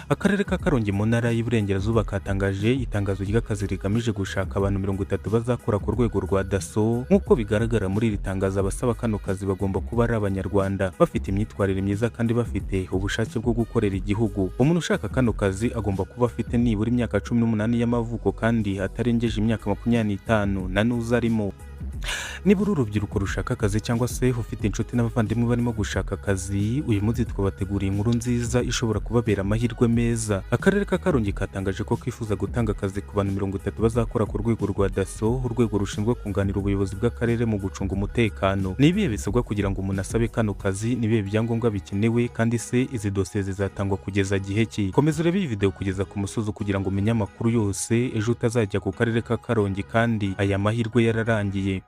Akarere ka Karongi mu ntara y'Iburengerazuba katangaje itangazo ry'akazi rigamije gushaka abantu 30 bazakora ku rwego rwa Dasso. Nk'uko bigaragara muri iri tangazo, abasaba kano kazi bagomba kuba ari Abanyarwanda, bafite imyitwarire myiza kandi bafite ubushake bwo gukorera igihugu. Umuntu ushaka kano kazi agomba kuba afite nibura imyaka 18 y'amavuko kandi atarengeje imyaka 25 na nuza arimo. Niba uri urubyiruko rushaka akazi cyangwa se ufite inshuti n'abavandimwe barimo gushaka akazi, uyu munsi twabateguriye inkuru nziza ishobora kubabera amahirwe meza. Akarere ka Karongi katangaje ko kifuza gutanga akazi ku bantu 30 bazakora ku rwego rwa Dasso, urwego rushinzwe kunganira ubuyobozi bw'akarere mu gucunga umutekano. Ni ibihe bisabwa kugira ngo umuntu asabe kano kazi? Ni ibihe byangombwa bikenewe? Kandi se izi dosiye zizatangwa kugeza gihe ki? Komeza urebe iyi video kugeza ku musozo kugira ngo umenye amakuru yose, ejo utazajya ku karere ka Karongi kandi aya mahirwe yararangiye.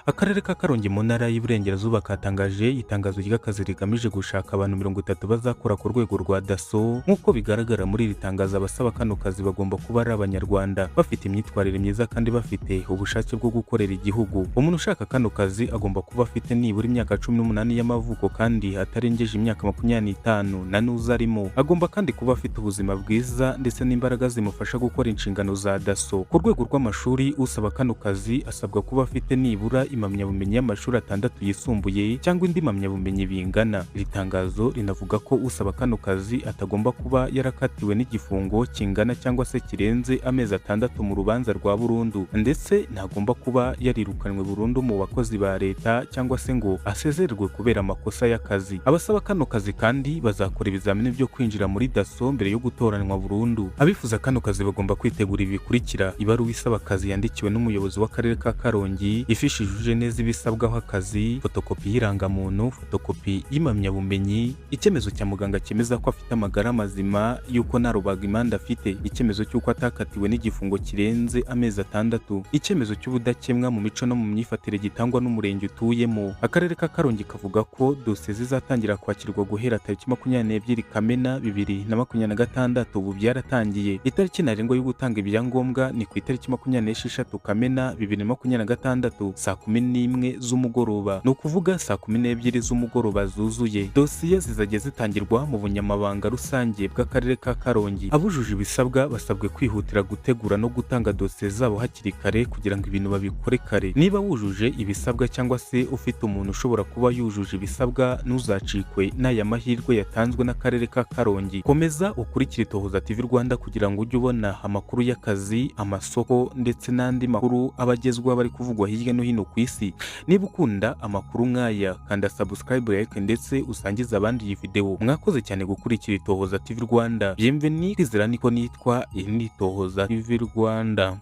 Akarere ka Karongi mu ntara y'Iburengerazuba katangaje itangazo ry'akazi rigamije gushaka abantu 30 bazakora ku rwego rwa Dasso. Nk'uko bigaragara muri iri tangazo, abasaba kano kazi bagomba kuba ari Abanyarwanda, bafite imyitwarire myiza kandi bafite ubushake bwo gukorera igihugu. Umuntu ushaka kano kazi agomba kuba afite nibura imyaka 18 y'amavuko kandi atarengeje imyaka 25 na nuza arimo. Agomba kandi kuba afite ubuzima bwiza ndetse n'imbaraga zimufasha gukora inshingano za Dasso. Ku rwego rw'amashuri, usaba kano kazi asabwa kuba afite nibura impamyabumenyi y'amashuri 6 yisumbuye cyangwa indi mpamyabumenyi bingana. Iri tangazo rinavuga ko usaba kano kazi atagomba kuba yarakatiwe n'igifungo kingana cyangwa se kirenze amezi 6 mu rubanza rwa burundu, ndetse ntagomba kuba yarirukanwe burundu mu bakozi ba leta cyangwa se ngo asezererwe kubera amakosa y'akazi. Abasaba kano kazi kandi bazakora ibizamini byo kwinjira muri Dasso mbere yo gutoranwa burundu. Abifuza kano kazi bagomba kwitegura ibi bikurikira: ibaruwa isaba akazi yandikiwe n'umuyobozi w'akarere ka Karongi, ifishi yujuje neza ibisabwaho akazi, fotokopi y'irangamuntu, fotokopi y'impamyabumenyi, icyemezo cya muganga cyemeza ko afite amagara mazima yuko nta rubagimpande afite, icyemezo cy'uko atakatiwe n'igifungo kirenze amezi 6, icyemezo cy'ubudakemwa mu mico no mu myifatire gitangwa n'umurenge utuyemo. Akarere ka Karongi kavuga ko dosiye zizatangira kwakirwa guhera tariki 22 Kamena 2026. Ubu byaratangiye. Itariki ntarengwa yo gutanga ibyangombwa ni ku itariki 26 Kamena 2026 saa 11 z'umugoroba, ni ukuvuga saa 12 z'umugoroba zuzuye. Dosiye zizajya zitangirwa mu bunyamabanga rusange bw'Akarere ka Karongi. Abujuje ibisabwa basabwe kwihutira gutegura no gutanga dosiye zabo hakiri kare kugira ngo ibintu babikore kare. Niba wujuje ibisabwa cyangwa se ufite umuntu ushobora kuba yujuje ibisabwa, ntuzacikwe n'aya mahirwe yatanzwe n'Akarere ka Karongi. Komeza ukurikire Itohoza TV Rwanda kugira ngo ujye ubona amakuru y'akazi, amasoko ndetse n'andi makuru abagezwa bari kuvugwa hirya no hino ku isi. Niba ukunda amakuru nk'aya, kanda subscribe, like ndetse usangiza abandi iyi video. Mwakoze cyane gukurikira Itohoza TV Rwanda. Bienvenue, kwizera niko nitwa, iyi ni Itohoza TV Rwanda.